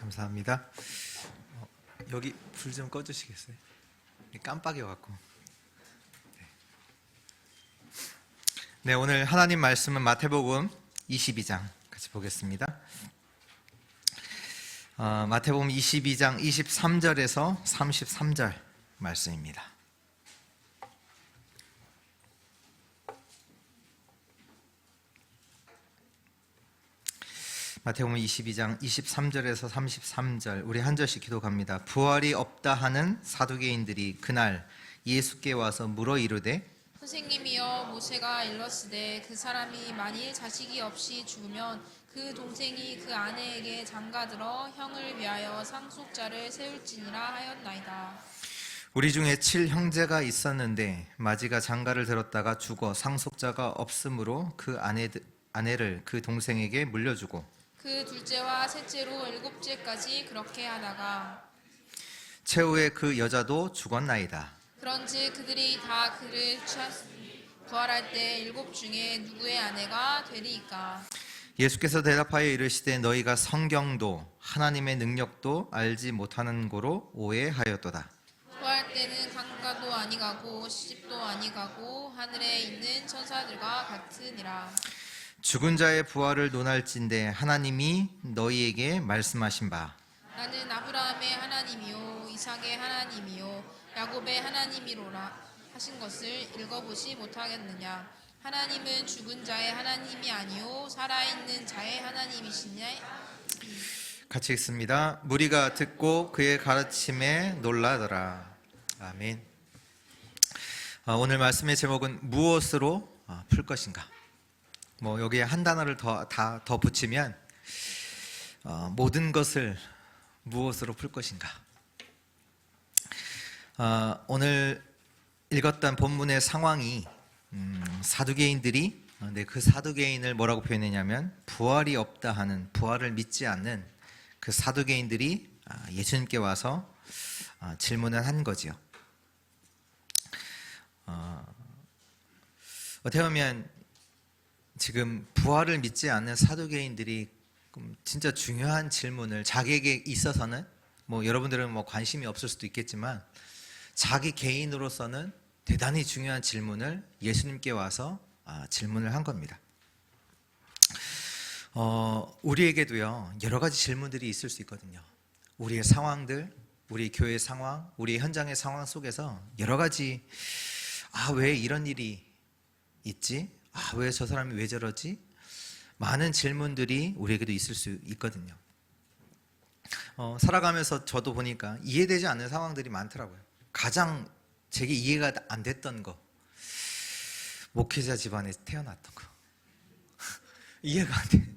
감사합니다. 여기 불 좀 꺼주시겠어요? 깜빡여갖고. 네, 오늘 하나님 말씀은 마태복음 22장 같이 보겠습니다. 마태복음 22장 23절에서 33절 말씀입니다. 마태복음 22장 23절에서 33절 우리 한 절씩 기도합니다. 부활이 없다 하는 사두개인들이 그날 예수께 와서 물어 이르되 선생님이여, 모세가 일렀으되 그 사람이 만일 자식이 없이 죽으면 그 동생이 그 아내에게 장가들어 형을 위하여 상속자를 세울지니라 하였나이다. 우리 중에 7형제가 있었는데 마지가 장가를 들었다가 죽어 상속자가 없으므로 그 아내를 그 동생에게 물려주고 그 둘째와 셋째로 일곱째까지 그렇게 하다가 최후에 그 여자도 죽었나이다. 그런즉 그들이 다 그를 취하였으니 부활할 때 일곱 중에 누구의 아내가 되리이까. 예수께서 대답하여 이르시되 너희가 성경도 하나님의 능력도 알지 못하는 고로 오해하였도다. 부활 때는 강가도 아니가고 시집도 아니가고 하늘에 있는 천사들과 같으니라. 죽은 자의 부활을 논할진대 하나님이 너희에게 말씀하신 바 나는 아브라함의 하나님이요 이삭의 하나님이요 야곱의 하나님이로라 하신 것을 읽어보지 못하겠느냐. 하나님은 죽은 자의 하나님이 아니요 살아있는 자의 하나님이시냐. 같이 읽습니다. 무리가 듣고 그의 가르침에 놀라더라. 아멘. 오늘 말씀의 제목은 무엇으로 풀 것인가. 여기에 한 단어를 더 붙이면 모든 것을 무엇으로 풀 것인가. 오늘 읽었던 본문의 상황이 사두개인들이 그 사두개인을 뭐라고 표현했냐면 부활이 없다 하는, 부활을 믿지 않는 그 사두개인들이 예수님께 와서 질문을 한 거지요. 어떻게 보면 지금 부활을 믿지 않는 사두개인들이 진짜 중요한 질문을 자기에게 있어서는 여러분들은 관심이 없을 수도 있겠지만 자기 개인으로서는 대단히 중요한 질문을 예수님께 와서 질문을 한 겁니다. 우리에게도요 여러 가지 질문들이 있을 수 있거든요. 우리의 상황들, 우리 교회 상황, 우리 현장의 상황 속에서 여러 가지 왜 이런 일이 있지? 왜 저 사람이 왜 저러지? 많은 질문들이 우리에게도 있을 수 있거든요. 살아가면서 저도 보니까 이해되지 않는 상황들이 많더라고요. 가장 제게 이해가 안 됐던 거, 목회자 집안에 태어났던 거. 이해가 안 돼.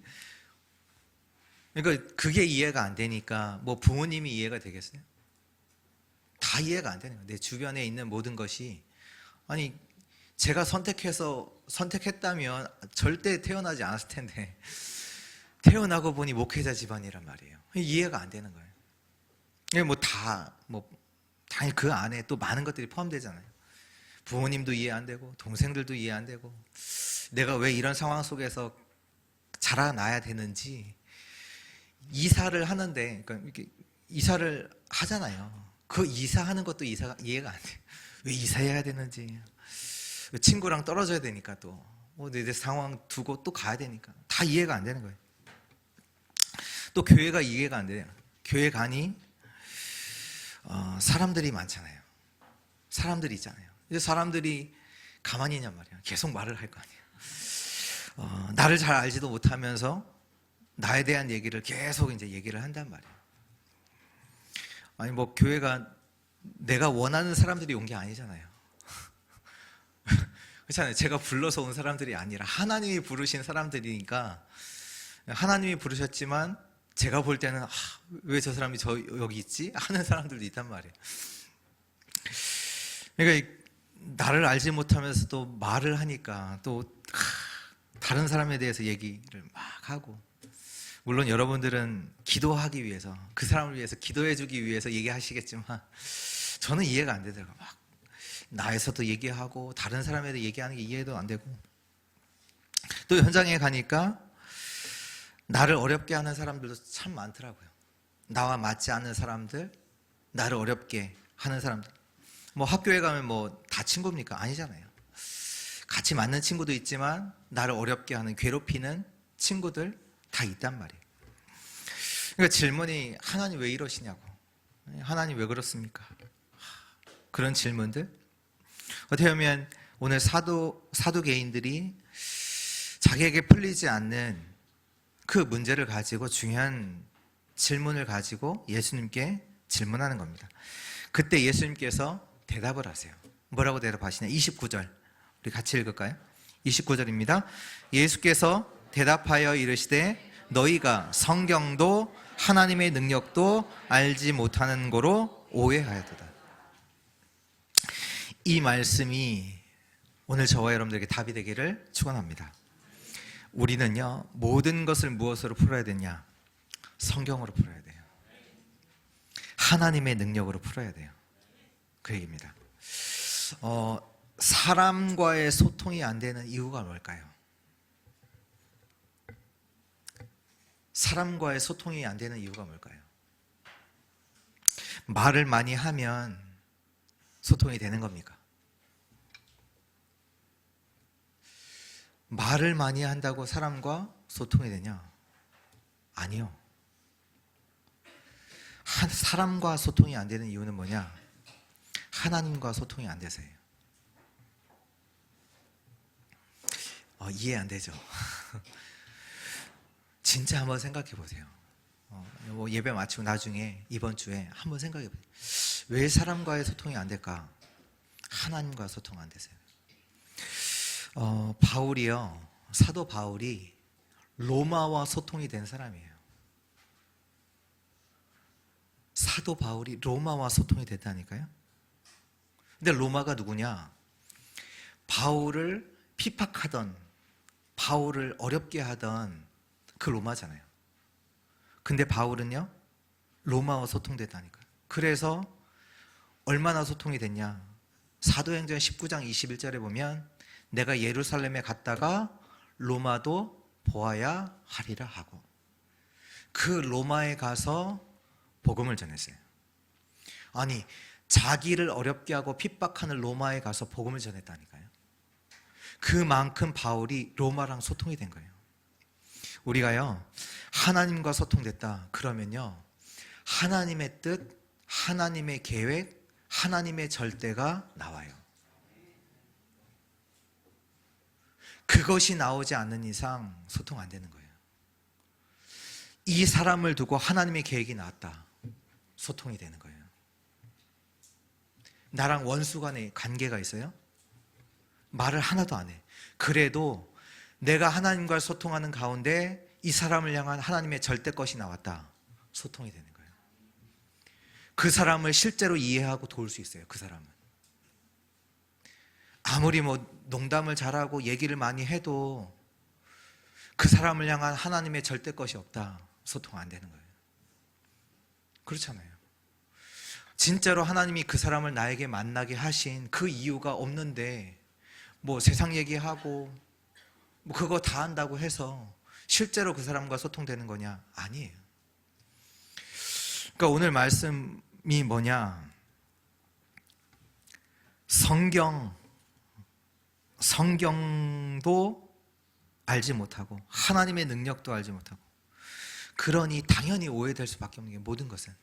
그러니까 그게 이해가 안 되니까 부모님이 이해가 되겠어요? 다 이해가 안 되는 거예요. 내 주변에 있는 모든 것이 제가 선택했다면 절대 태어나지 않았을 텐데 태어나고 보니 목회자 집안이란 말이에요. 이해가 안 되는 거예요. 당연히 그 안에 또 많은 것들이 포함되잖아요. 부모님도 이해 안 되고 동생들도 이해 안 되고 내가 왜 이런 상황 속에서 자라나야 되는지. 이사를 하는데 이렇게 이사를 하잖아요. 그 이사하는 것도 이해가 안 돼요. 왜 이사해야 되는지. 친구랑 떨어져야 되니까 또 내 상황 두고 또 가야 되니까 다 이해가 안 되는 거예요. 또 교회가 이해가 안 돼요. 교회 가니 사람들이 많잖아요. 사람들이 있잖아요. 이제 사람들이 가만히 있냔 말이에요. 계속 말을 할 거 아니에요. 나를 잘 알지도 못하면서 나에 대한 얘기를 계속 이제 얘기를 한단 말이에요. 교회가 내가 원하는 사람들이 온 게 아니잖아요. 그렇잖아요. 제가 불러서 온 사람들이 아니라 하나님이 부르신 사람들이니까 하나님이 부르셨지만 제가 볼 때는 왜 저 사람이 여기 있지? 하는 사람들도 있단 말이에요. 그러니까 나를 알지 못하면서도 말을 하니까 또 다른 사람에 대해서 얘기를 막 하고, 물론 여러분들은 기도하기 위해서, 그 사람을 위해서 기도해주기 위해서 얘기하시겠지만 저는 이해가 안 되더라고요. 막 나에서도 얘기하고 다른 사람에 대해 얘기하는 게 이해도 안 되고, 또 현장에 가니까 나를 어렵게 하는 사람들도 참 많더라고요. 나와 맞지 않는 사람들, 나를 어렵게 하는 사람들. 뭐 학교에 가면 뭐 다 친구입니까? 아니잖아요. 같이 맞는 친구도 있지만 나를 어렵게 하는, 괴롭히는 친구들 다 있단 말이에요. 그러니까 질문이, 하나님 왜 이러시냐고, 하나님 왜 그렇습니까? 그런 질문들. 어떻게 보면 오늘 사두개인들이 자기에게 풀리지 않는 그 문제를 가지고, 중요한 질문을 가지고 예수님께 질문하는 겁니다. 그때 예수님께서 대답을 하세요. 뭐라고 대답하시냐? 29절 우리 같이 읽을까요? 29절입니다. 예수께서 대답하여 이르시되 너희가 성경도 하나님의 능력도 알지 못하는 거로 오해하였도다. 이 말씀이 오늘 저와 여러분들에게 답이 되기를 축원합니다. 우리는요, 모든 것을 무엇으로 풀어야 되냐? 성경으로 풀어야 돼요. 하나님의 능력으로 풀어야 돼요. 그 얘기입니다. 사람과의 소통이 안 되는 이유가 뭘까요? 사람과의 소통이 안 되는 이유가 뭘까요? 말을 많이 하면 소통이 되는 겁니까? 말을 많이 한다고 사람과 소통이 되냐? 아니요. 사람과 소통이 안 되는 이유는 뭐냐? 하나님과 소통이 안 돼서예요. 이해 안 되죠? 진짜 한번 생각해 보세요. 예배 마치고 나중에 이번 주에 한번 생각해 보세요. 왜 사람과의 소통이 안 될까? 하나님과 소통 안 돼서요. 바울이요, 사도 바울이 로마와 소통이 된 사람이에요. 사도 바울이 로마와 소통이 됐다니까요. 근데 로마가 누구냐? 바울을 핍박하던, 바울을 어렵게 하던 그 로마잖아요. 근데 바울은요, 로마와 소통됐다니까요. 그래서 얼마나 소통이 됐냐? 사도행전 19장 21절에 보면 내가 예루살렘에 갔다가 로마도 보아야 하리라 하고, 그 로마에 가서 복음을 전했어요. 아니, 자기를 어렵게 하고 핍박하는 로마에 가서 복음을 전했다니까요. 그만큼 바울이 로마랑 소통이 된 거예요. 우리가요, 하나님과 소통됐다 그러면요, 하나님의 뜻, 하나님의 계획, 하나님의 절대가 나와요. 그것이 나오지 않는 이상 소통 안 되는 거예요. 이 사람을 두고 하나님의 계획이 나왔다, 소통이 되는 거예요. 나랑 원수 간의 관계가 있어요? 말을 하나도 안 해. 그래도 내가 하나님과 소통하는 가운데 이 사람을 향한 하나님의 절대 것이 나왔다, 소통이 되는 거예요. 그 사람을 실제로 이해하고 도울 수 있어요. 그 사람은 아무리 농담을 잘하고 얘기를 많이 해도 그 사람을 향한 하나님의 절대 것이 없다, 소통 안 되는 거예요. 그렇잖아요. 진짜로 하나님이 그 사람을 나에게 만나게 하신 그 이유가 없는데 세상 얘기하고 그거 다 한다고 해서 실제로 그 사람과 소통되는 거냐? 아니에요. 그러니까 오늘 말씀이 뭐냐? 성경도 알지 못하고 하나님의 능력도 알지 못하고, 그러니 당연히 오해될 수밖에 없는 게, 모든 것은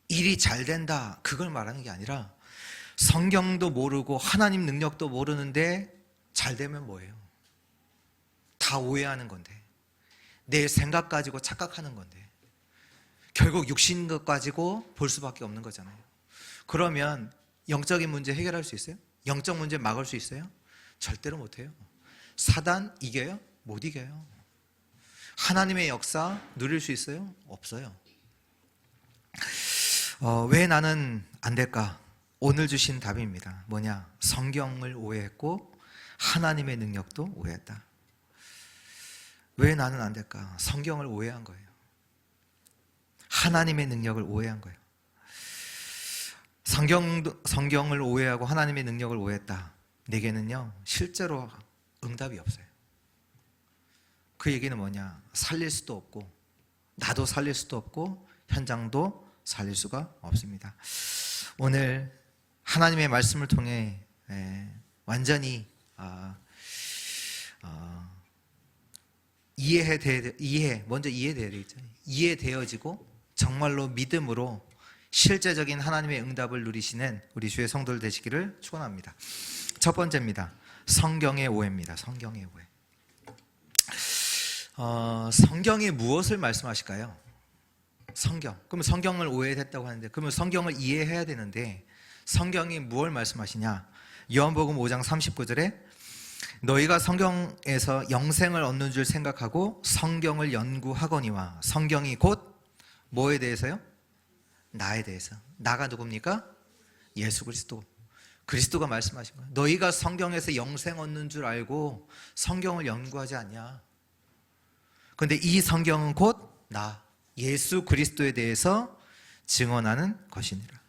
일이 잘 된다 그걸 말하는 게 아니라, 성경도 모르고 하나님 능력도 모르는데 잘 되면 뭐예요? 다 오해하는 건데, 내 생각 가지고 착각하는 건데, 결국 육신 것 가지고 볼 수밖에 없는 거잖아요. 그러면 영적인 문제 해결할 수 있어요? 영적 문제 막을 수 있어요? 절대로 못해요. 사단 이겨요? 못 이겨요. 하나님의 역사 누릴 수 있어요? 없어요. 왜 나는 안 될까? 오늘 주신 답입니다. 뭐냐? 성경을 오해했고 하나님의 능력도 오해했다. 왜 나는 안 될까? 성경을 오해한 거예요. 하나님의 능력을 오해한 거예요. 성경을 오해하고 하나님의 능력을 오해했다. 내게는요, 실제로 응답이 없어요. 그 얘기는 뭐냐? 살릴 수도 없고 나도 살릴 수도 없고 현장도 살릴 수가 없습니다. 오늘 하나님의 말씀을 통해 완전히 먼저 이해돼야 되겠죠. 이해되어지고 정말로 믿음으로 실제적인 하나님의 응답을 누리시는 우리 주의 성도들 되시기를 축원합니다. 첫 번째입니다. 성경의 오해입니다. 성경의 오해. 성경이 무엇을 말씀하실까요? 성경. 그러면 성경을 오해했다고 하는데, 그러면 성경을 이해해야 되는데 성경이 무엇을 말씀하시냐? 요한복음 5장 39절에 너희가 성경에서 영생을 얻는 줄 생각하고 성경을 연구하거니와. 성경이 곧 뭐에 대해서요? 나에 대해서. 나가 누굽니까? 예수 그리스도. 그리스도가 말씀하신 거예요. 너희가 성경에서 영생 얻는 줄 알고 성경을 연구하지 않냐? 그런데 이 성경은 곧 나, 예수 그리스도에 대해서 증언하는 것이니라.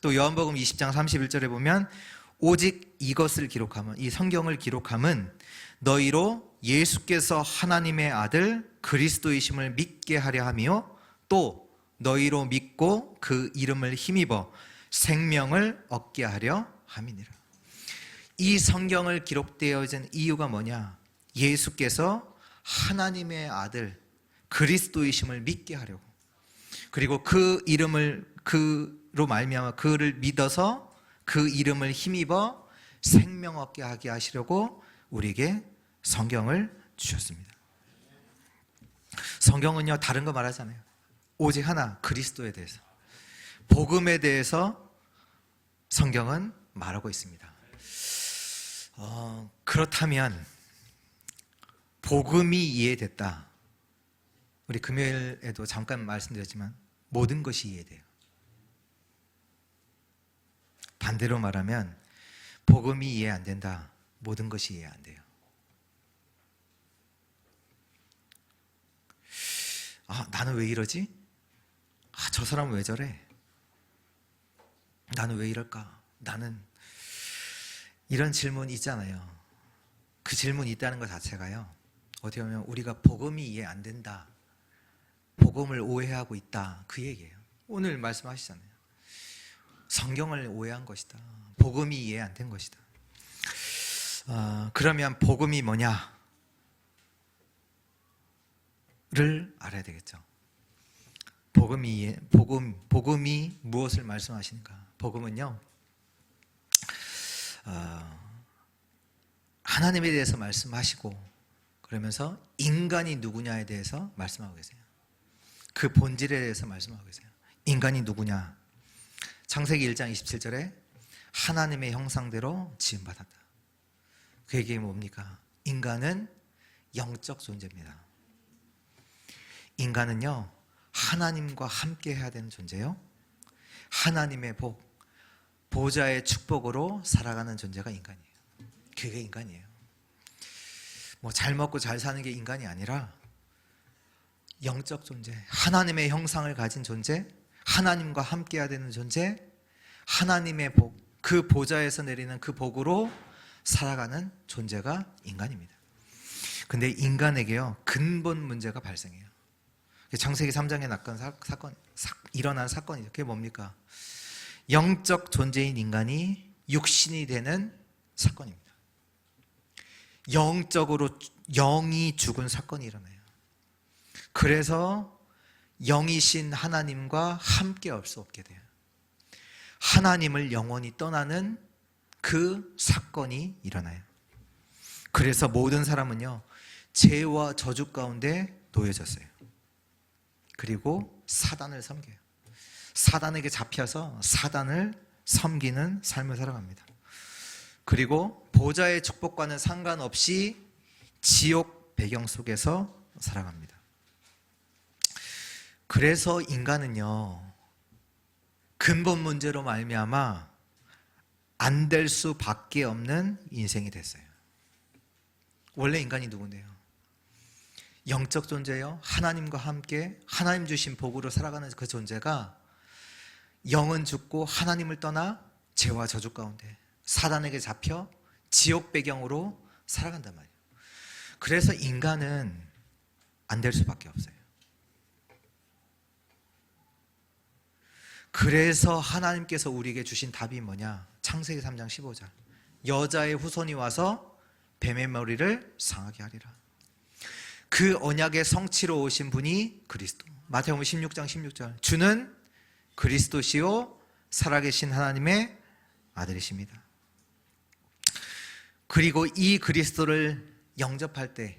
또 요한복음 20장 31절에 보면 오직 이것을 기록함은, 이 성경을 기록함은 너희로 예수께서 하나님의 아들 그리스도이심을 믿게 하려 하며 또 너희로 믿고 그 이름을 힘입어 생명을 얻게 하려 함이니라. 이 성경을 기록되어진 이유가 뭐냐? 예수께서 하나님의 아들 그리스도이심을 믿게 하려고, 그리고 그 이름을 그로 말미암아 그를 믿어서 그 이름을 힘입어 생명 얻게 하게 하시려고 우리에게 성경을 주셨습니다. 성경은요, 다른 거 말하잖아요. 오직 하나, 그리스도에 대해서, 복음에 대해서 성경은 말하고 있습니다. 그렇다면 복음이 이해됐다. 우리 금요일에도 잠깐 말씀드렸지만 모든 것이 이해돼요. 반대로 말하면 복음이 이해 안 된다. 모든 것이 이해 안 돼요. 나는 왜 이러지? 저 사람은 왜 저래? 나는 왜 이럴까? 나는 이런 질문이 있잖아요. 그 질문이 있다는 것 자체가요, 어떻게 보면 우리가 복음이 이해 안 된다, 복음을 오해하고 있다, 그 얘기예요. 오늘 말씀하시잖아요. 성경을 오해한 것이다. 복음이 이해 안 된 것이다. 그러면 복음이 뭐냐를 알아야 되겠죠. 복음이 무엇을 말씀하시는가? 복음은요, 하나님에 대해서 말씀하시고 그러면서 인간이 누구냐에 대해서 말씀하고 계세요. 그 본질에 대해서 말씀하고 계세요. 인간이 누구냐? 창세기 1장 27절에 하나님의 형상대로 지음받았다. 그 얘기 뭡니까? 인간은 영적 존재입니다. 인간은요, 하나님과 함께 해야 되는 존재요, 하나님의 복, 보좌의 축복으로 살아가는 존재가 인간이에요. 그게 인간이에요. 잘 먹고 잘 사는 게 인간이 아니라 영적 존재, 하나님의 형상을 가진 존재, 하나님과 함께 해야 되는 존재, 하나님의 복, 그 보좌에서 내리는 그 복으로 살아가는 존재가 인간입니다. 근데 인간에게요, 근본 문제가 발생해요. 창세기 3장에 일어난 사건이죠. 그게 뭡니까? 영적 존재인 인간이 육신이 되는 사건입니다. 영적으로 영이 죽은 사건이 일어나요. 그래서 영이신 하나님과 함께 할 수 없게 돼요. 하나님을 영원히 떠나는 그 사건이 일어나요. 그래서 모든 사람은요, 죄와 저주 가운데 놓여졌어요. 그리고 사단을 섬겨요. 사단에게 잡혀서 사단을 섬기는 삶을 살아갑니다. 그리고 보좌의 축복과는 상관없이 지옥 배경 속에서 살아갑니다. 그래서 인간은요, 근본 문제로 말미암아 안 될 수밖에 없는 인생이 됐어요. 원래 인간이 누군데요? 영적 존재요, 하나님과 함께 하나님 주신 복으로 살아가는 그 존재가 영은 죽고 하나님을 떠나 죄와 저주 가운데 사단에게 잡혀 지옥 배경으로 살아간단 말이에요. 그래서 인간은 안 될 수밖에 없어요. 그래서 하나님께서 우리에게 주신 답이 뭐냐? 창세기 3장 15절. 여자의 후손이 와서 뱀의 머리를 상하게 하리라. 그 언약의 성취로 오신 분이 그리스도. 마태복음 16장 16절. 주는 그리스도시요 살아계신 하나님의 아들이십니다. 그리고 이 그리스도를 영접할 때,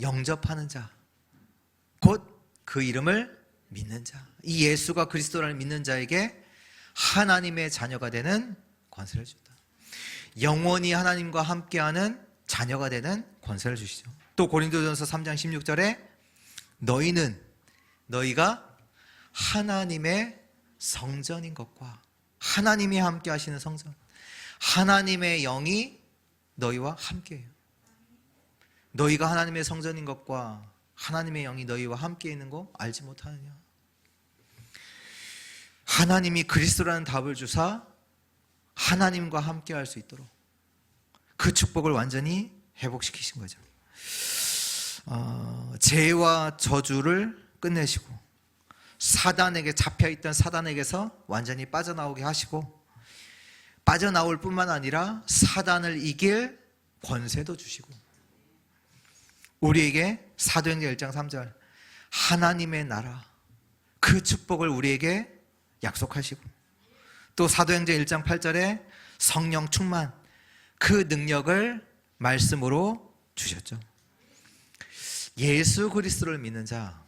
영접하는 자, 곧 그 이름을 믿는 자, 이 예수가 그리스도라는 믿는 자에게 하나님의 자녀가 되는 권세를 준다. 영원히 하나님과 함께하는 자녀가 되는 권세를 주시죠. 또 고린도전서 3장 16절에 너희가 하나님의 성전인 것과, 하나님이 함께 하시는 성전, 하나님의 영이 너희와 함께해요. 너희가 하나님의 성전인 것과 하나님의 영이 너희와 함께 있는 거 알지 못하느냐? 하나님이 그리스도라는 답을 주사 하나님과 함께 할 수 있도록 그 축복을 완전히 회복시키신 거죠. 죄와 저주를 끝내시고 사단에게 잡혀있던 사단에게서 완전히 빠져나오게 하시고, 빠져나올 뿐만 아니라 사단을 이길 권세도 주시고, 우리에게 사도행전 1장 3절 하나님의 나라 그 축복을 우리에게 약속하시고, 또 사도행전 1장 8절에 성령 충만 그 능력을 말씀으로 주셨죠. 예수 그리스도를 믿는 자,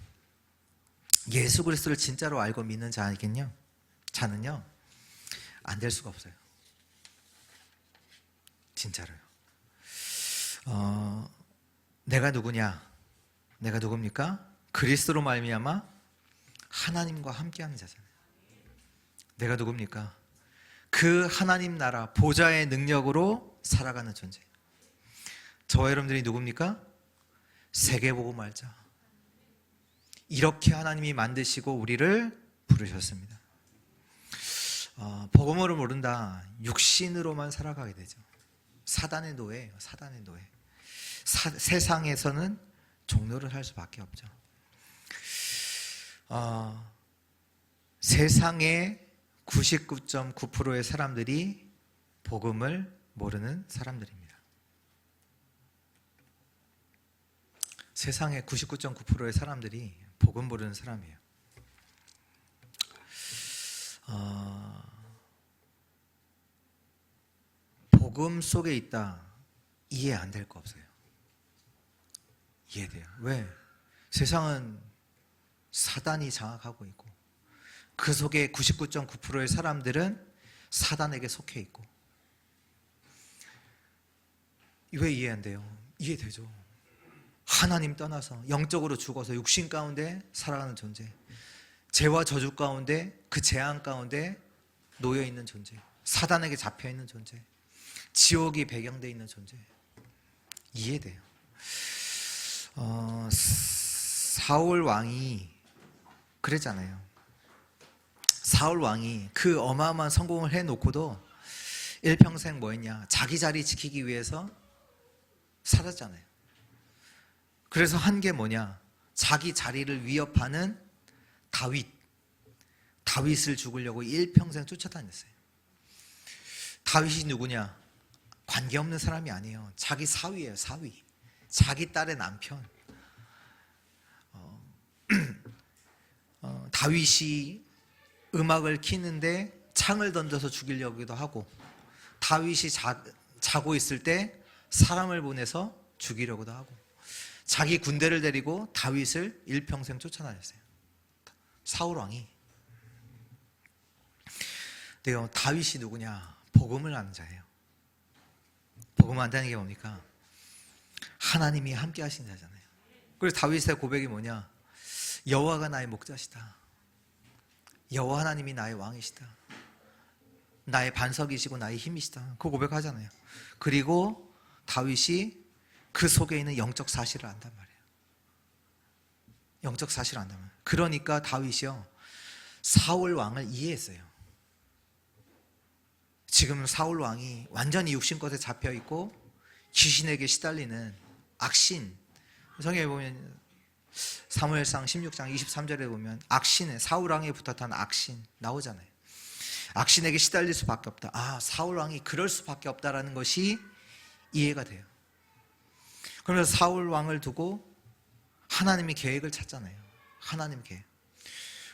예수 그리스도를 진짜로 알고 믿는 자는요 안 될 수가 없어요. 진짜로요. 내가 누구냐? 내가 누굽니까? 그리스도로 말미암아 하나님과 함께하는 자잖아요. 내가 누굽니까? 그 하나님 나라 보좌의 능력으로 살아가는 존재. 저와 여러분들이 누굽니까? 세계복음할자. 이렇게 하나님이 만드시고 우리를 부르셨습니다. 복음을 모른다, 육신으로만 살아가게 되죠. 사단의 노예예요. 사단의 노예. 세상에서는 종노를 할 수밖에 없죠. 세상의 99.9%의 사람들이 복음을 모르는 사람들입니다. 세상의 99.9%의 사람들이 복음 모르는 사람이에요. 복음 속에 있다, 이해 안 될 거 없어요. 이해돼요. 왜? 세상은 사단이 장악하고 있고 그 속에 99.9%의 사람들은 사단에게 속해 있고. 왜 이해 안 돼요? 이해되죠. 하나님 떠나서 영적으로 죽어서 육신 가운데 살아가는 존재, 죄와 저주 가운데 그 재앙 가운데 놓여 있는 존재, 사단에게 잡혀 있는 존재, 지옥이 배경되어 있는 존재. 이해돼요. 사울 왕이 그랬잖아요. 사울 왕이 그 어마어마한 성공을 해놓고도 일평생 뭐 했냐? 자기 자리 지키기 위해서 살았잖아요. 그래서 한 게 뭐냐? 자기 자리를 위협하는 다윗을 죽이려고 일평생 쫓아다녔어요. 다윗이 누구냐? 관계없는 사람이 아니에요. 자기 사위예요. 사위. 자기 딸의 남편. 다윗이 음악을 키는데 창을 던져서 죽이려고도 하고, 다윗이 자고 있을 때 사람을 보내서 죽이려고도 하고, 자기 군대를 데리고 다윗을 일평생 쫓아다녔어요. 사울 왕이. 근데요, 다윗이 누구냐? 복음을 아는 자예요. 복음을 안다는 게 뭡니까? 하나님이 함께 하신 자잖아요. 그래서 다윗의 고백이 뭐냐? 여호와가 나의 목자시다. 여호와 하나님이 나의 왕이시다. 나의 반석이시고 나의 힘이시다. 그 고백하잖아요. 그리고 다윗이 그 속에 있는 영적 사실을 안단 말이에요. 영적 사실을 안단 말이에요. 그러니까 다윗이요, 사울 왕을 이해했어요. 지금 사울 왕이 완전히 육신 것에 잡혀있고 귀신에게 시달리는 악신, 성경에 보면 사무엘상 16장 23절에 보면 악신에 사울 왕에 붙었던 악신 나오잖아요. 악신에게 시달릴 수밖에 없다. 아, 사울 왕이 그럴 수밖에 없다라는 것이 이해가 돼요. 그러면서 사울 왕을 두고 하나님이 계획을 찾잖아요. 하나님 계획.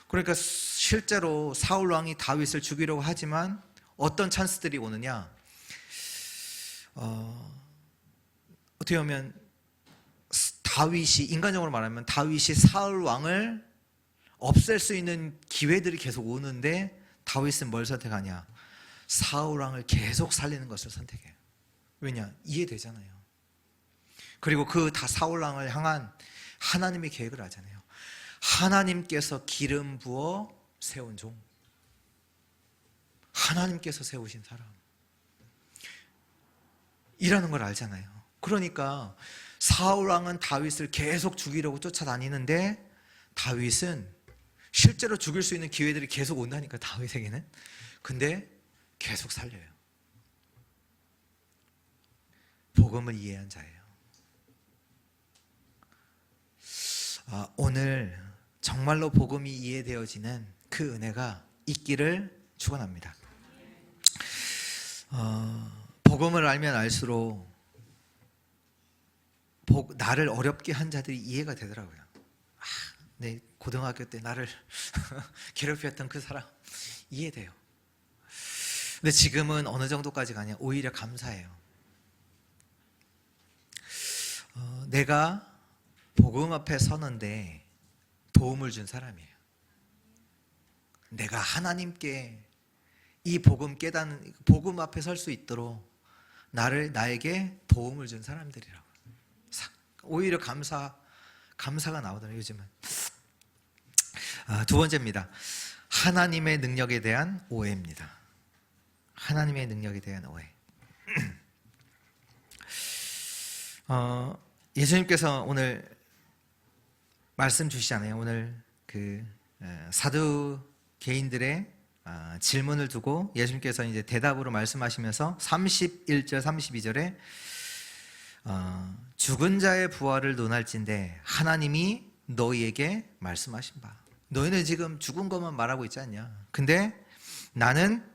그러니까 실제로 사울 왕이 다윗을 죽이려고 하지만 어떤 찬스들이 오느냐? 어떻게 보면 다윗이, 인간적으로 말하면 다윗이 사울 왕을 없앨 수 있는 기회들이 계속 오는데 다윗은 뭘 선택하냐? 사울 왕을 계속 살리는 것을 선택해요. 왜냐? 이해되잖아요. 그리고 그 다 사울 왕을 향한 하나님의 계획을 알잖아요. 하나님께서 기름 부어 세운 종, 하나님께서 세우신 사람 이라는 걸 알잖아요. 그러니까 사울 왕은 다윗을 계속 죽이려고 쫓아다니는데 다윗은 실제로 죽일 수 있는 기회들이 계속 온다니까, 다윗에게는. 근데 계속 살려요. 복음을 이해한 자예요. 오늘 정말로 복음이 이해되어지는 그 은혜가 있기를 축원합니다. 복음을 알면 알수록 나를 어렵게 한 자들이 이해가 되더라고요. 내 고등학교 때 나를 괴롭혔던 그 사람 이해돼요. 근데 지금은 어느 정도까지가 아니야. 오히려 감사해요. 내가 복음 앞에 서는데 도움을 준 사람이에요. 내가 하나님께 이 복음 깨닫는, 복음 앞에 설 수 있도록 나에게 도움을 준 사람들이라고. 오히려 감사가 나오더라고요, 요즘은. 두 번째입니다. 하나님의 능력에 대한 오해입니다. 하나님의 능력에 대한 오해. 예수님께서 오늘 말씀 주시잖아요. 오늘 그 사두개인들의 질문을 두고 예수님께서 이제 대답으로 말씀하시면서 31절 32절에 죽은 자의 부활을 논할진대 하나님이 너희에게 말씀하신 바. 너희는 지금 죽은 것만 말하고 있지 않냐? 근데 나는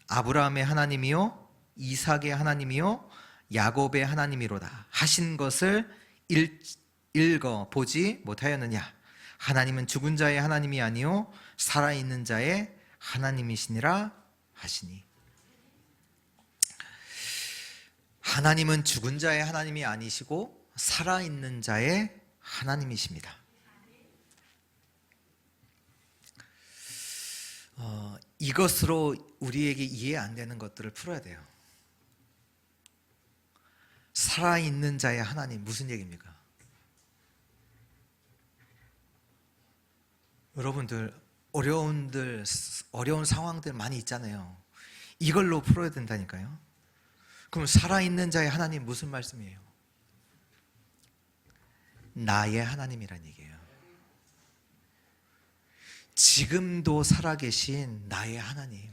아브라함의 하나님이요 이삭의 하나님이요 야곱의 하나님이로다 하신 것을 읽어 보지 못하였느냐? 하나님은 죽은 자의 하나님이 아니요 살아있는 자의 하나님이시니라 하시니. 하나님은 죽은 자의 하나님이 아니시고 살아있는 자의 하나님이십니다. 이것으로 우리에게 이해 안 되는 것들을 풀어야 돼요. 살아있는 자의 하나님, 무슨 얘기입니까? 여러분들 어려운 상황들 많이 있잖아요. 이걸로 풀어야 된다니까요. 그럼 살아있는 자의 하나님 무슨 말씀이에요? 나의 하나님이란 얘기예요. 지금도 살아계신 나의 하나님.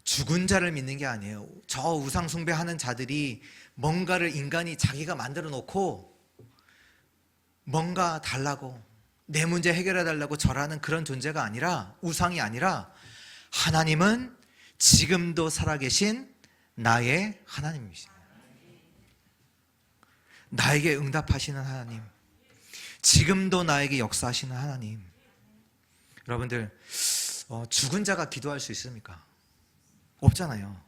죽은 자를 믿는 게 아니에요. 저 우상 숭배하는 자들이 뭔가를 인간이 자기가 만들어 놓고 뭔가 달라고, 내 문제 해결해 달라고 절하는 그런 존재가 아니라, 우상이 아니라 하나님은 지금도 살아계신 나의 하나님이십니다. 나에게 응답하시는 하나님, 지금도 나에게 역사하시는 하나님. 여러분들 죽은 자가 기도할 수 있습니까? 없잖아요.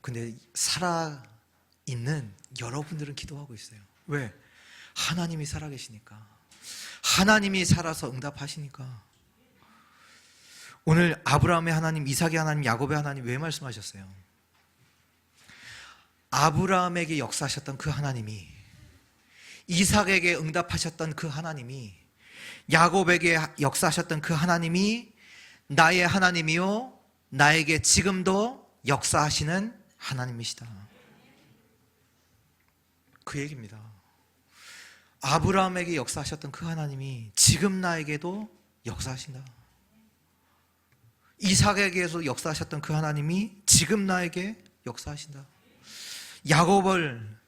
근데 살아있는 여러분들은 기도하고 있어요. 왜? 하나님이 살아계시니까. 하나님이 살아서 응답하시니까. 오늘 아브라함의 하나님, 이삭의 하나님, 야곱의 하나님 왜 말씀하셨어요? 아브라함에게 역사하셨던 그 하나님이, 이삭에게 응답하셨던 그 하나님이, 야곱에게 역사하셨던 그 하나님이 나의 하나님이요 나에게 지금도 역사하시는 하나님이시다. 그 얘기입니다. 아브라함에게 역사하셨던 그 하나님이 지금 나에게도 역사하신다. 이삭에게서 역사하셨던 그 하나님이 지금 나에게 역사하신다. 야곱을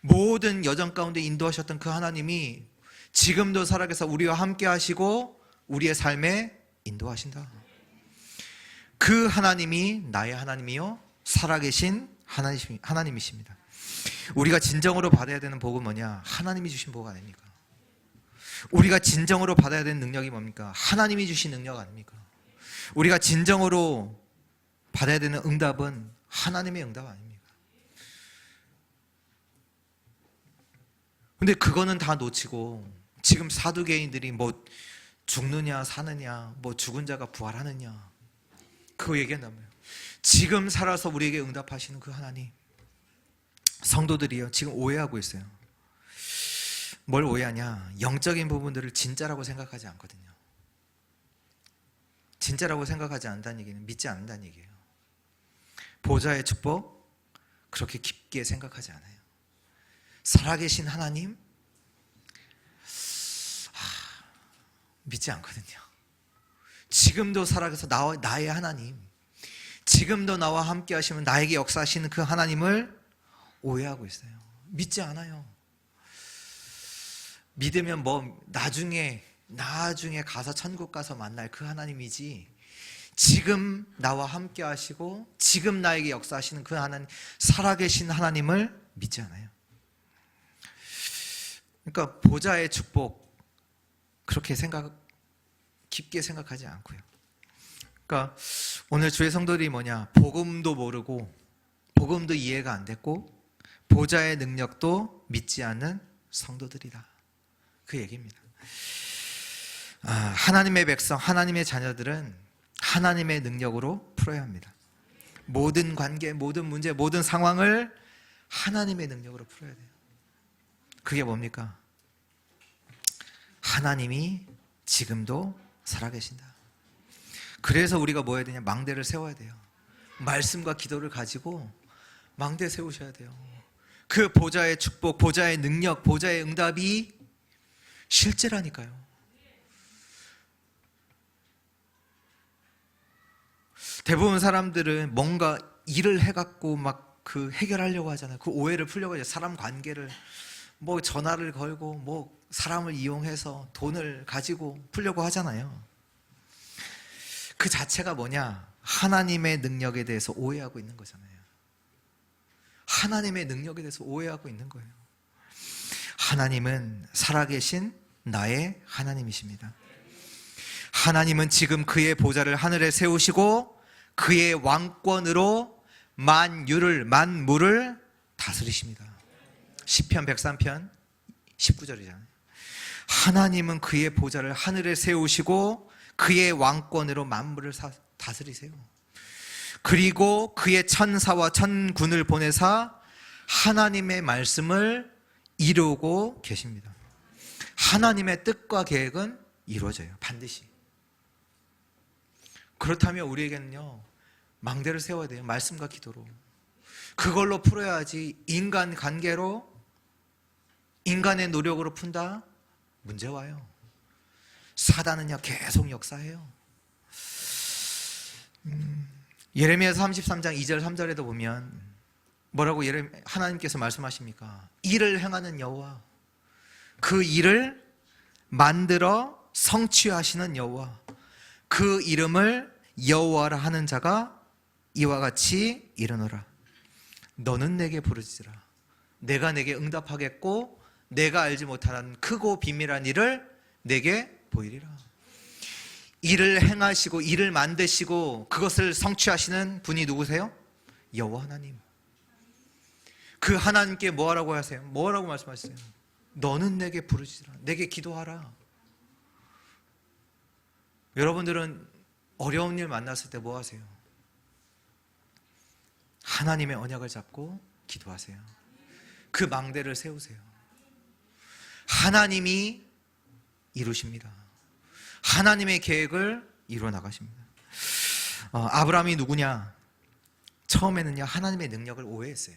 모든 여정 가운데 인도하셨던 그 하나님이 지금도 살아계셔 우리와 함께 하시고 우리의 삶에 인도하신다. 그 하나님이 나의 하나님이요 살아계신 하나님이십니다. 우리가 진정으로 받아야 되는 복은 뭐냐? 하나님이 주신 복 아닙니까? 우리가 진정으로 받아야 되는 능력이 뭡니까? 하나님이 주신 능력 아닙니까? 우리가 진정으로 받아야 되는 응답은 하나님의 응답 아닙니까? 근데 그거는 다 놓치고 지금 사두개인들이 뭐 죽느냐 사느냐 뭐 죽은 자가 부활하느냐 그거 얘기한단 말이에요. 지금 살아서 우리에게 응답하시는 그 하나님, 성도들이요 지금 오해하고 있어요. 뭘 오해하냐? 영적인 부분들을 진짜라고 생각하지 않거든요. 진짜라고 생각하지 않는다는 얘기는 믿지 않는다는 얘기예요. 보좌의 축복 그렇게 깊게 생각하지 않아요. 살아계신 하나님 믿지 않거든요. 지금도 살아계셔 나의 하나님, 지금도 나와 함께 하시면 나에게 역사하시는 그 하나님을 오해하고 있어요. 믿지 않아요. 믿으면 뭐 나중에 가서 천국 가서 만날 그 하나님이지, 지금 나와 함께 하시고 지금 나에게 역사하시는 그 하나님, 살아계신 하나님을 믿지 않아요. 그러니까 보좌의 축복 그렇게 깊게 생각하지 않고요. 그러니까 오늘 주의 성도들이 뭐냐? 복음도 모르고 복음도 이해가 안 됐고 보좌의 능력도 믿지 않는 성도들이다. 그 얘기입니다. 하나님의 백성, 하나님의 자녀들은 하나님의 능력으로 풀어야 합니다. 모든 관계, 모든 문제, 모든 상황을 하나님의 능력으로 풀어야 돼요. 그게 뭡니까? 하나님이 지금도 살아계신다. 그래서 우리가 뭐 해야 되냐? 망대를 세워야 돼요. 말씀과 기도를 가지고 망대 세우셔야 돼요. 그 보좌의 축복, 보좌의 능력, 보좌의 응답이 실제라니까요. 대부분 사람들은 뭔가 일을 해갖고 막 그 해결하려고 하잖아요. 그 오해를 풀려고 하죠. 사람 관계를 뭐 전화를 걸고 뭐 사람을 이용해서 돈을 가지고 풀려고 하잖아요. 그 자체가 뭐냐? 하나님의 능력에 대해서 오해하고 있는 거잖아요. 하나님의 능력에 대해서 오해하고 있는 거예요. 하나님은 살아계신 나의 하나님이십니다. 하나님은 지금 그의 보좌를 하늘에 세우시고 그의 왕권으로 만물을 다스리십니다. 시편 103편 19절이잖아요. 하나님은 그의 보좌를 하늘에 세우시고 그의 왕권으로 만물을 다스리세요. 그리고 그의 천사와 천군을 보내사 하나님의 말씀을 이루고 계십니다. 하나님의 뜻과 계획은 이루어져요. 반드시. 그렇다면 우리에게는요, 망대를 세워야 돼요. 말씀과 기도로. 그걸로 풀어야지 인간 관계로, 인간의 노력으로 푼다? 문제 와요. 사단은요 계속 역사해요. 예레미야서 33장 2절 3절에도 보면 뭐라고 하나님께서 말씀하십니까? 일을 행하는 여호와, 그 일을 만들어 성취하시는 여호와, 그 이름을 여호와라 하는 자가 이와 같이 이르노라. 너는 내게 부르짖으라. 내가 내게 응답하겠고 내가 알지 못하는 크고 비밀한 일을 내게 보이리라. 일을 행하시고 일을 만드시고 그것을 성취하시는 분이 누구세요? 여호와 하나님. 그 하나님께 뭐 하라고 하세요? 뭐라고 말씀하세요? 너는 내게 부르짖으라. 내게 기도하라. 여러분들은 어려운 일 만났을 때 뭐 하세요? 하나님의 언약을 잡고 기도하세요. 그 망대를 세우세요. 하나님이 이루십니다. 하나님의 계획을 이루어 나가십니다. 아브라함이 누구냐? 처음에는요 하나님의 능력을 오해했어요.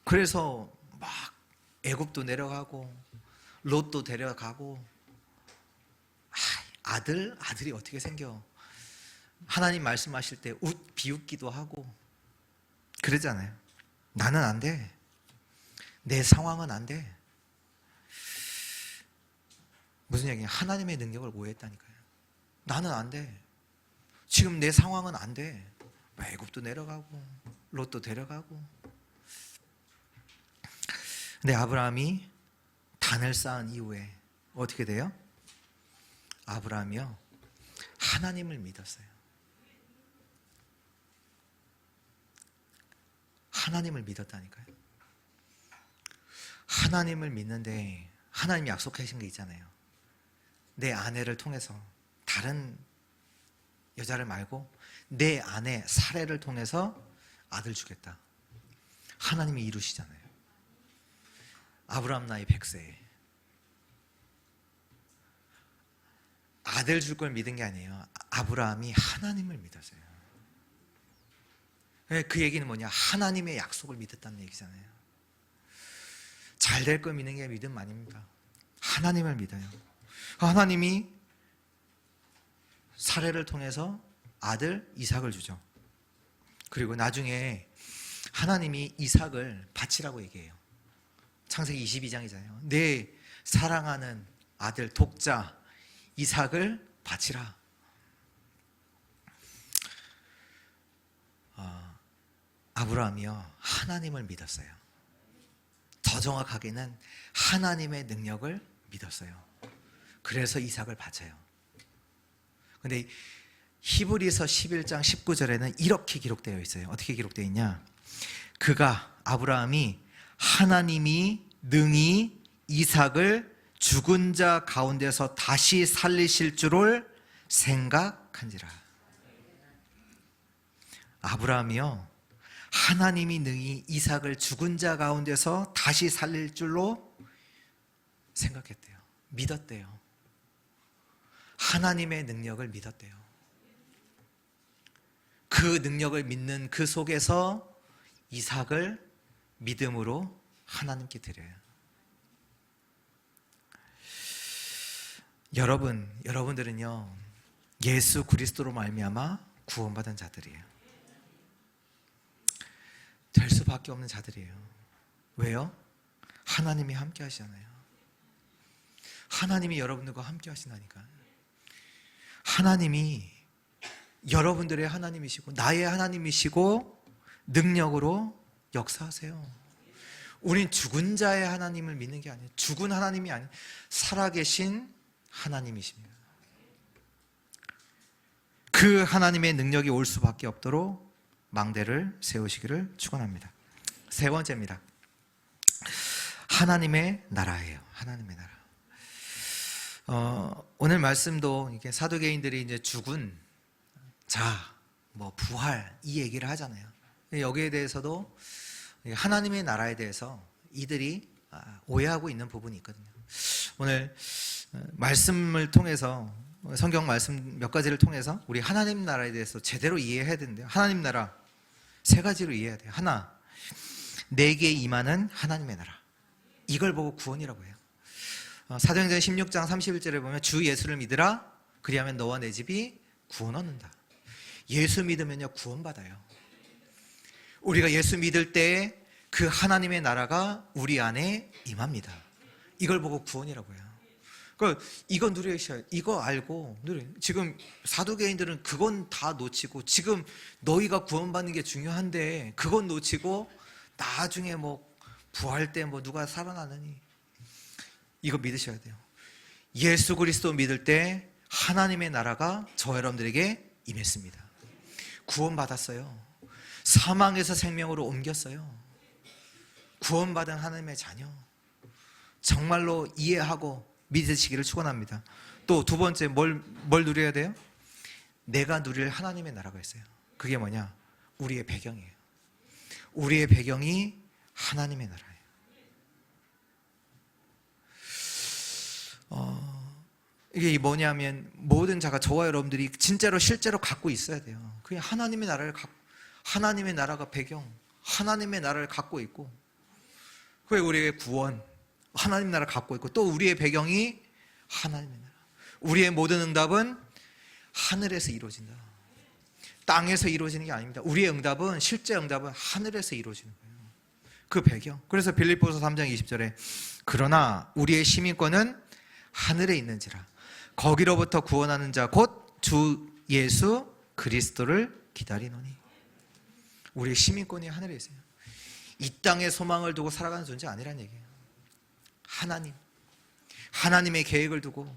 그래서 막 애굽도 내려가고 롯도 데려가고, 아들이 어떻게 생겨? 하나님 말씀하실 때 비웃기도 하고 그러잖아요. 나는 안 돼. 내 상황은 안 돼. 무슨 얘기냐? 하나님의 능력을 오해했다니까요. 나는 안 돼. 지금 내 상황은 안 돼. 애굽도 내려가고 롯도 데려가고. 근데 아브라함이 단을 쌓은 이후에 어떻게 돼요? 아브라함이요, 하나님을 믿었어요. 하나님을 믿었다니까요. 하나님을 믿는데 하나님이 약속하신 게 있잖아요. 내 아내를 통해서, 다른 여자를 말고 내 아내 사례를 통해서 아들 주겠다. 하나님이 이루시잖아요. 아브라함 나이 100세에 아들 줄 걸 믿은 게 아니에요. 아브라함이 하나님을 믿었어요. 그 얘기는 뭐냐? 하나님의 약속을 믿었다는 얘기잖아요. 잘 될 걸 믿는 게 믿음 아닙니다. 하나님을 믿어요. 하나님이 사례를 통해서 아들 이삭을 주죠. 그리고 나중에 하나님이 이삭을 바치라고 얘기해요. 창세기 22장이잖아요. 내 사랑하는 아들 독자 이삭을 바치라. 아브라함이요, 하나님을 믿었어요. 더 정확하게는 하나님의 능력을 믿었어요. 그래서 이삭을 바쳐요. 근데 히브리서 11장 19절에는 이렇게 기록되어 있어요. 어떻게 기록되어 있냐? 그가, 아브라함이 하나님이 능히 이삭을 죽은 자 가운데서 다시 살리실 줄을 생각한지라. 아브라함이요, 하나님이 능히 이삭을 죽은 자 가운데서 다시 살릴 줄로 생각했대요. 믿었대요. 하나님의 능력을 믿었대요. 그 능력을 믿는 그 속에서 이삭을 믿음으로 하나님께 드려요. 여러분들은요, 예수 그리스도로 말미암아 구원받은 자들이에요. 될 수밖에 없는 자들이에요. 왜요? 하나님이 함께 하시잖아요. 하나님이 여러분들과 함께 하신다니까. 하나님이 여러분들의 하나님이시고 나의 하나님이시고 능력으로 역사하세요. 우린 죽은 자의 하나님을 믿는 게 아니에요. 죽은 하나님이 아니에요. 살아계신 하나님이십니다. 그 하나님의 능력이 올 수밖에 없도록 망대를 세우시기를 축원합니다. 세 번째입니다. 하나님의 나라예요. 하나님의 나라. 오늘 말씀도 이게 사두개인들이 이제 죽은 자, 부활 이 얘기를 하잖아요. 여기에 대해서도 하나님의 나라에 대해서 이들이 오해하고 있는 부분이 있거든요. 오늘 말씀을 통해서, 성경 말씀 몇 가지를 통해서 우리 하나님 나라에 대해서 제대로 이해해야 되는데요. 하나님 나라 세 가지로 이해해야 돼요. 하나, 내게 임하는 하나님의 나라. 이걸 보고 구원이라고 해요. 사도행전 16장 31절에 보면 주 예수를 믿으라 그리하면 너와 내 집이 구원 얻는다. 예수 믿으면요 구원받아요. 우리가 예수 믿을 때 그 하나님의 나라가 우리 안에 임합니다. 이걸 보고 구원이라고 해요. 그러니까 이거 누리셔야, 이거 알고 지금 사두개인들은 그건 다 놓치고, 지금 너희가 구원받는 게 중요한데 그건 놓치고 나중에 부활 때 누가 살아나느니, 이거 믿으셔야 돼요. 예수 그리스도 믿을 때 하나님의 나라가 저 여러분들에게 임했습니다. 구원받았어요. 사망에서 생명으로 옮겼어요. 구원받은 하나님의 자녀, 정말로 이해하고 믿으시기를 축원합니다. 또 두 번째, 뭘 누려야 돼요? 내가 누릴 하나님의 나라가 있어요. 그게 뭐냐? 우리의 배경이에요. 우리의 배경이 하나님의 나라예요. 이게 뭐냐면, 모든 자가, 저와 여러분들이 진짜로 실제로 갖고 있어야 돼요. 그게 하나님의 하나님의 나라가 배경, 하나님의 나라를 갖고 있고, 그게 우리의 구원, 하나님 나라를 갖고 있고, 또 우리의 배경이 하나님의 나라. 우리의 모든 응답은 하늘에서 이루어진다. 땅에서 이루어지는 게 아닙니다. 우리의 응답은, 실제 응답은 하늘에서 이루어지는 거예요. 그 배경. 그래서 빌립보서 3장 20절에 그러나 우리의 시민권은 하늘에 있는지라. 거기로부터 구원하는 자 곧 주 예수 그리스도를 기다리노니. 우리의 시민권이 하늘에 있어요. 이 땅에 소망을 두고 살아가는 존재 아니란 얘기예요. 하나님의 계획을 두고,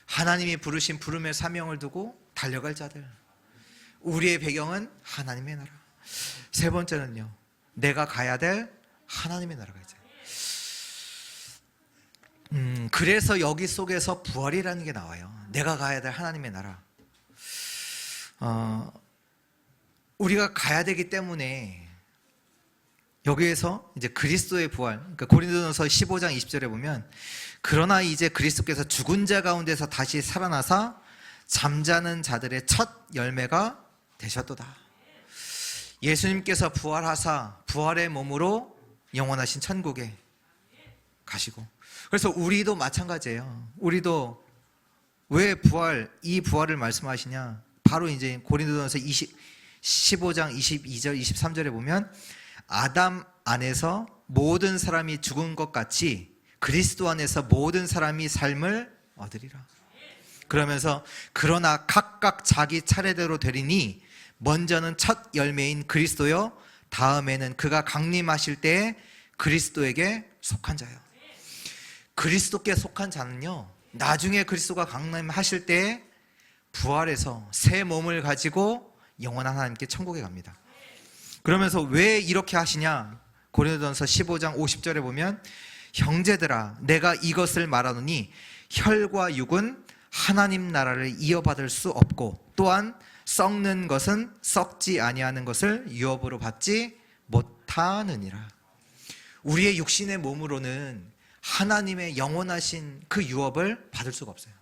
하나님이 부르신 부름의 사명을 두고 달려갈 자들. 우리의 배경은 하나님의 나라. 세 번째는요, 내가 가야 될 하나님의 나라가 있어요. 그래서 여기 속에서 부활이라는 게 나와요. 내가 가야 될 하나님의 나라. 우리가 가야 되기 때문에 여기에서 이제 그리스도의 부활, 그러니까 고린도전서 15장 20절에 보면, 그러나 이제 그리스도께서 죽은 자 가운데서 다시 살아나사 잠자는 자들의 첫 열매가 되셨도다. 예수님께서 부활하사 부활의 몸으로 영원하신 천국에 가시고, 그래서 우리도 마찬가지예요. 우리도 왜 이 부활을 말씀하시냐? 바로 이제 고린도전서 15장 22절 23절에 보면, 아담 안에서 모든 사람이 죽은 것 같이 그리스도 안에서 모든 사람이 삶을 얻으리라. 그러면서 그러나 각각 자기 차례대로 되리니 먼저는 첫 열매인 그리스도요, 다음에는 그가 강림하실 때에 그리스도에게 속한 자요. 그리스도께 속한 자는요, 나중에 그리스도가 강림하실 때에 부활해서 새 몸을 가지고 영원한 하나님께 천국에 갑니다. 그러면서 왜 이렇게 하시냐? 고린도전서 15장 50절에 보면, 형제들아 내가 이것을 말하노니 혈과 육은 하나님 나라를 이어받을 수 없고, 또한 썩는 것은 썩지 아니하는 것을 유업으로 받지 못하느니라. 우리의 육신의 몸으로는 하나님의 영원하신 그 유업을 받을 수가 없어요.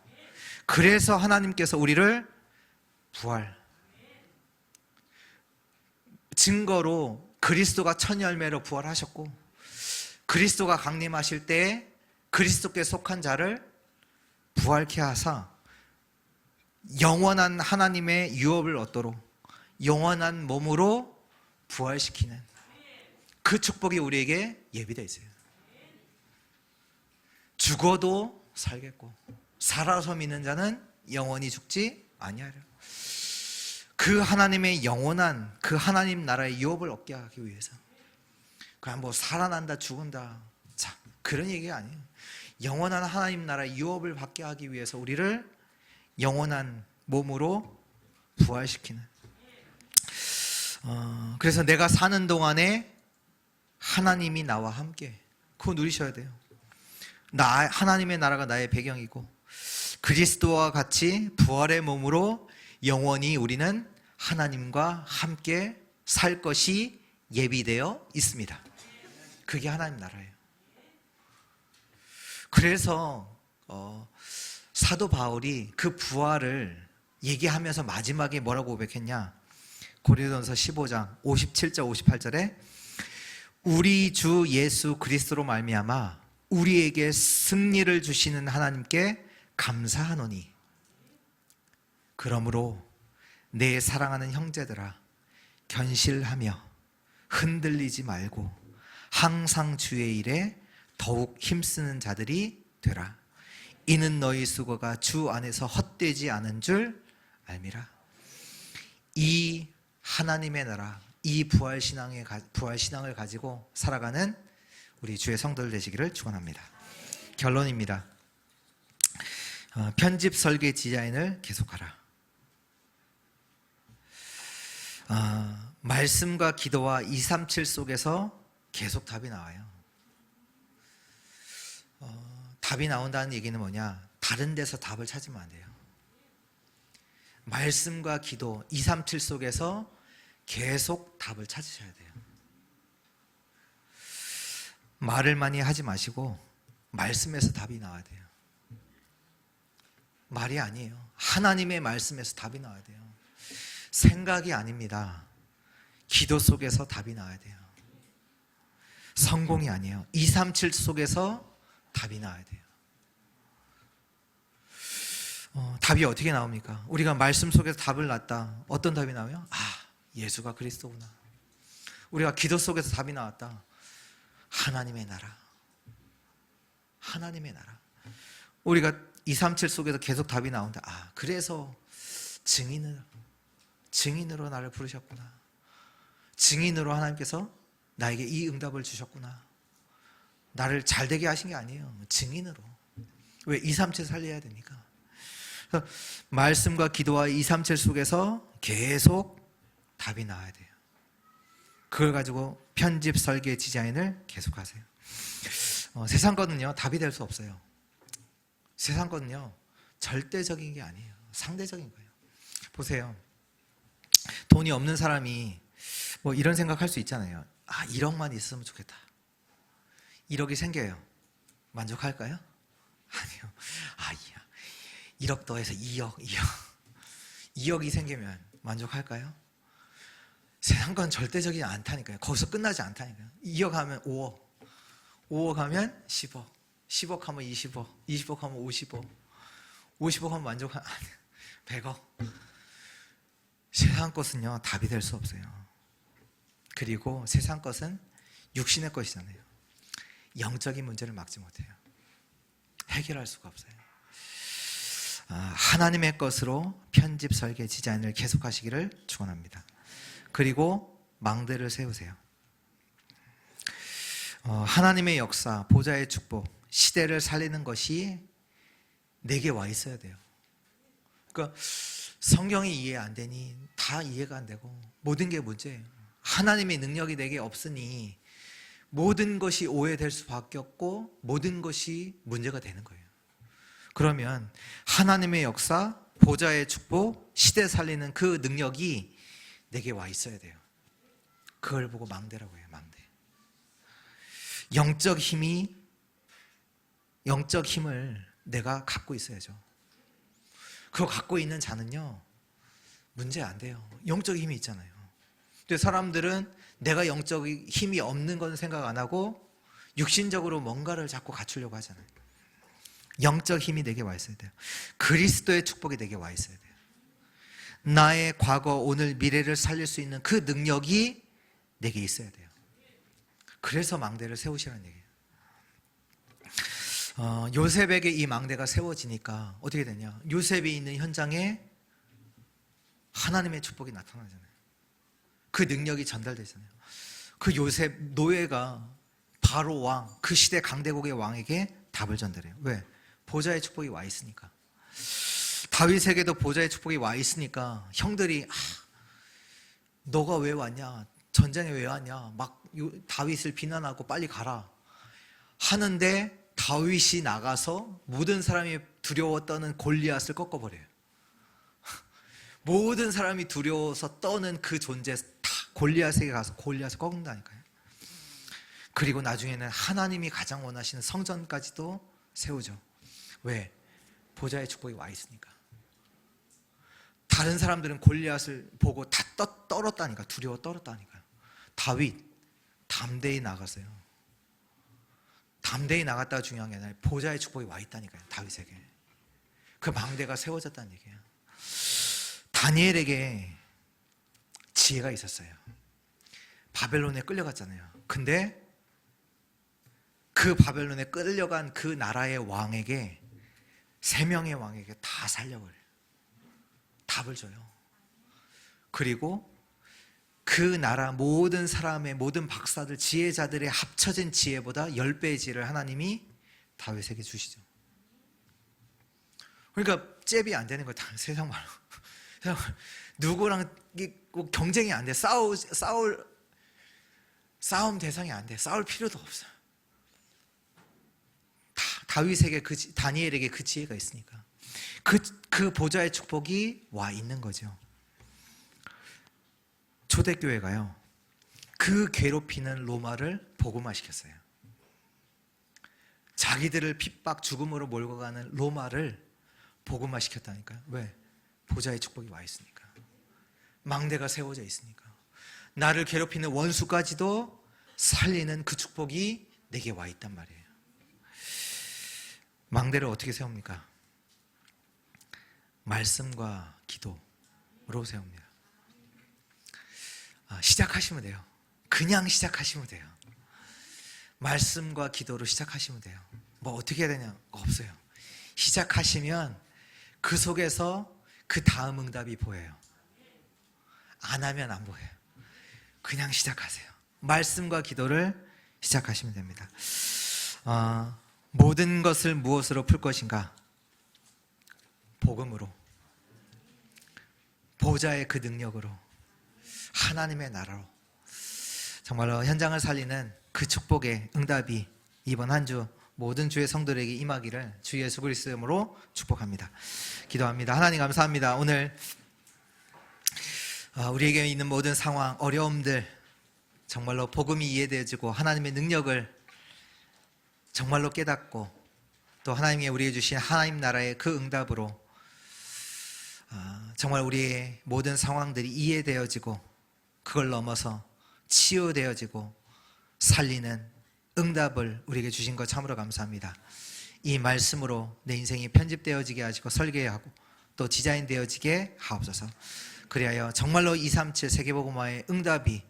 그래서 하나님께서 우리를 부활, 증거로 그리스도가 첫 열매로 부활하셨고, 그리스도가 강림하실 때에 그리스도께 속한 자를 부활케 하사 영원한 하나님의 유업을 얻도록 영원한 몸으로 부활시키는 그 축복이 우리에게 예비되어 있어요. 죽어도 살겠고 살아서 믿는 자는 영원히 죽지 아니하리라. 그 하나님의 영원한 그 하나님 나라의 유업을 얻게 하기 위해서, 그냥 뭐 살아난다 죽은다, 자, 그런 얘기가 아니에요. 영원한 하나님 나라의 유업을 받게 하기 위해서 우리를 영원한 몸으로 부활시키는, 그래서 내가 사는 동안에 하나님이 나와 함께, 그거 누리셔야 돼요. 하나님의 나라가 나의 배경이고, 그리스도와 같이 부활의 몸으로 영원히 우리는 하나님과 함께 살 것이 예비되어 있습니다. 그게 하나님 나라예요. 그래서 사도 바울이 그 부활을 얘기하면서 마지막에 뭐라고 고백했냐? 고린도전서 15장 57절 58절에 우리 주 예수 그리스도로 말미암아 우리에게 승리를 주시는 하나님께 감사하노니, 그러므로 내 사랑하는 형제들아 견실하며 흔들리지 말고 항상 주의 일에 더욱 힘쓰는 자들이 되라. 이는 너희 수고가 주 안에서 헛되지 않은 줄 알미라. 이 하나님의 나라, 이 부활신앙을 가지고 살아가는 우리 주의 성도들 되시기를 축원합니다. 결론입니다. 편집 설계 디자인을 계속하라. 말씀과 기도와 237 속에서 계속 답이 나와요. 답이 나온다는 얘기는 뭐냐? 다른 데서 답을 찾으면 안 돼요. 말씀과 기도 237 속에서 계속 답을 찾으셔야 돼요. 말을 많이 하지 마시고 말씀에서 답이 나와야 돼요. 말이 아니에요. 하나님의 말씀에서 답이 나와야 돼요. 생각이 아닙니다. 기도 속에서 답이 나와야 돼요. 성공이 아니에요. 237 속에서 답이 나와야 돼요. 답이 어떻게 나옵니까? 우리가 말씀 속에서 답을 낳았다. 어떤 답이 나와요? 예수가 그리스도구나. 우리가 기도 속에서 답이 나왔다. 하나님의 나라. 하나님의 나라. 우리가 237 속에서 계속 답이 나온다. 그래서 증인으로 나를 부르셨구나. 증인으로 하나님께서 나에게 이 응답을 주셨구나. 나를 잘되게 하신 게 아니에요. 증인으로. 왜? 237 살려야 되니까. 그래서 말씀과 기도와 237 속에서 계속 답이 나와야 돼요. 그걸 가지고 편집, 설계, 디자인을 계속하세요. 세상 거는요, 답이 될 수 없어요. 세상 거는요, 절대적인 게 아니에요. 상대적인 거예요. 보세요. 돈이 없는 사람이 뭐 이런 생각할 수 있잖아요. 1억만 있으면 좋겠다. 1억이 생겨요. 만족할까요? 아니요. 1억 더해서 2억이 생기면 만족할까요? 세상 건 절대적이지 않다니까요. 거기서 끝나지 않다니까요. 2억 하면 5억, 5억 하면 10억, 10억 하면 20억, 20억 하면 50억, 50억 하면 100억. 세상 것은요, 답이 될 수 없어요. 그리고 세상 것은 육신의 것이잖아요. 영적인 문제를 막지 못해요. 해결할 수가 없어요. 하나님의 것으로 편집, 설계, 디자인을 계속하시기를 축원합니다. 그리고 망대를 세우세요. 하나님의 역사, 보좌의 축복, 시대를 살리는 것이 내게 와 있어야 돼요. 그러니까 성경이 이해 안 되니 다 이해가 안 되고 모든 게 문제예요. 하나님의 능력이 내게 없으니 모든 것이 오해될 수밖에 없고 모든 것이 문제가 되는 거예요. 그러면 하나님의 역사, 보좌의 축복, 시대 살리는 그 능력이 내게 와 있어야 돼요. 그걸 보고 망대라고 해요. 망대. 영적 힘을 내가 갖고 있어야죠. 그거 갖고 있는 자는요, 문제 안 돼요. 영적 힘이 있잖아요. 근데 사람들은 내가 영적 힘이 없는 건 생각 안 하고 육신적으로 뭔가를 자꾸 갖추려고 하잖아요. 영적 힘이 내게 와 있어야 돼요. 그리스도의 축복이 내게 와 있어야 돼요. 나의 과거, 오늘, 미래를 살릴 수 있는 그 능력이 내게 있어야 돼요. 그래서 망대를 세우시라는 얘기예요. 요셉에게 이 망대가 세워지니까 어떻게 되냐? 요셉이 있는 현장에 하나님의 축복이 나타나잖아요. 그 능력이 전달되잖아요. 그 요셉 노예가 바로 왕, 그 시대 강대국의 왕에게 답을 전달해요. 왜? 보좌의 축복이 와 있으니까. 다윗에게도 보좌의 축복이 와 있으니까 형들이 너가 왜 왔냐? 전쟁에 왜 왔냐? 막 다윗을 비난하고 빨리 가라 하는데 다윗이 나가서 모든 사람이 두려워 떠는 골리앗을 꺾어버려요. 모든 사람이 두려워서 떠는 그 존재 다 골리앗에게 가서 골리앗을 꺾는다니까요. 그리고 나중에는 하나님이 가장 원하시는 성전까지도 세우죠. 왜? 보좌의 축복이 와 있으니까. 다른 사람들은 골리앗을 보고 다 떨었다니까. 두려워 떨었다니까요. 다윗 담대히 나갔어요. 담대히 나갔다가 중요한 게 아니라 보좌의 축복이 와 있다니까요. 다윗에게. 그 망대가 세워졌다는 얘기예요. 다니엘에게 지혜가 있었어요. 바벨론에 끌려갔잖아요. 근데 그 바벨론에 끌려간 그 나라의 왕에게 3명의 왕에게 다 살려버려요. 답을 줘요. 그리고 그 나라 모든 사람의 모든 박사들, 지혜자들의 합쳐진 지혜보다 10배의 지혜를 하나님이 다윗에게 주시죠. 그러니까 잽이 안 되는 거예요. 세상 말로. 누구랑 경쟁이 안 돼. 싸움 대상이 안 돼. 싸울 필요도 없어요. 다윗에게 다니엘에게 그 지혜가 있으니까. 그 보좌의 축복이 와 있는 거죠. 초대교회가요, 그 괴롭히는 로마를 복음화시켰어요. 자기들을 핍박, 죽음으로 몰고 가는 로마를 복음화시켰다니까요. 왜? 보좌의 축복이 와 있으니까. 망대가 세워져 있으니까. 나를 괴롭히는 원수까지도 살리는 그 축복이 내게 와 있단 말이에요. 망대를 어떻게 세웁니까? 말씀과 기도로 세웁니다. 시작하시면 돼요. 그냥 시작하시면 돼요. 말씀과 기도로 시작하시면 돼요. 뭐 어떻게 해야 되냐? 없어요. 시작하시면 그 속에서 그 다음 응답이 보여요. 안 하면 안 보여요. 그냥 시작하세요. 말씀과 기도를 시작하시면 됩니다. 모든 것을 무엇으로 풀 것인가? 복음으로, 보좌의 그 능력으로, 하나님의 나라로, 정말로 현장을 살리는 그 축복의 응답이 이번 한 주 모든 주의 성도들에게 임하기를 주 예수 그리스도의 이름으로 축복합니다. 기도합니다. 하나님 감사합니다. 오늘 우리에게 있는 모든 상황, 어려움들 정말로 복음이 이해되어지고 하나님의 능력을 정말로 깨닫고 또 하나님이 우리에게 주신 하나님 나라의 그 응답으로 정말 우리의 모든 상황들이 이해되어지고 그걸 넘어서 치유되어지고 살리는 응답을 우리에게 주신 것 참으로 감사합니다. 이 말씀으로 내 인생이 편집되어지게 하시고 설계하고 또 디자인되어지게 하옵소서. 그리하여 정말로 237 세계복음화의 응답이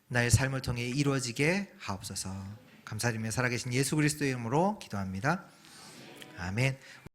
나의 삶을 통해 이루어지게 하옵소서. 감사드리며 살아계신 예수 그리스도의 이름으로 기도합니다. 아멘.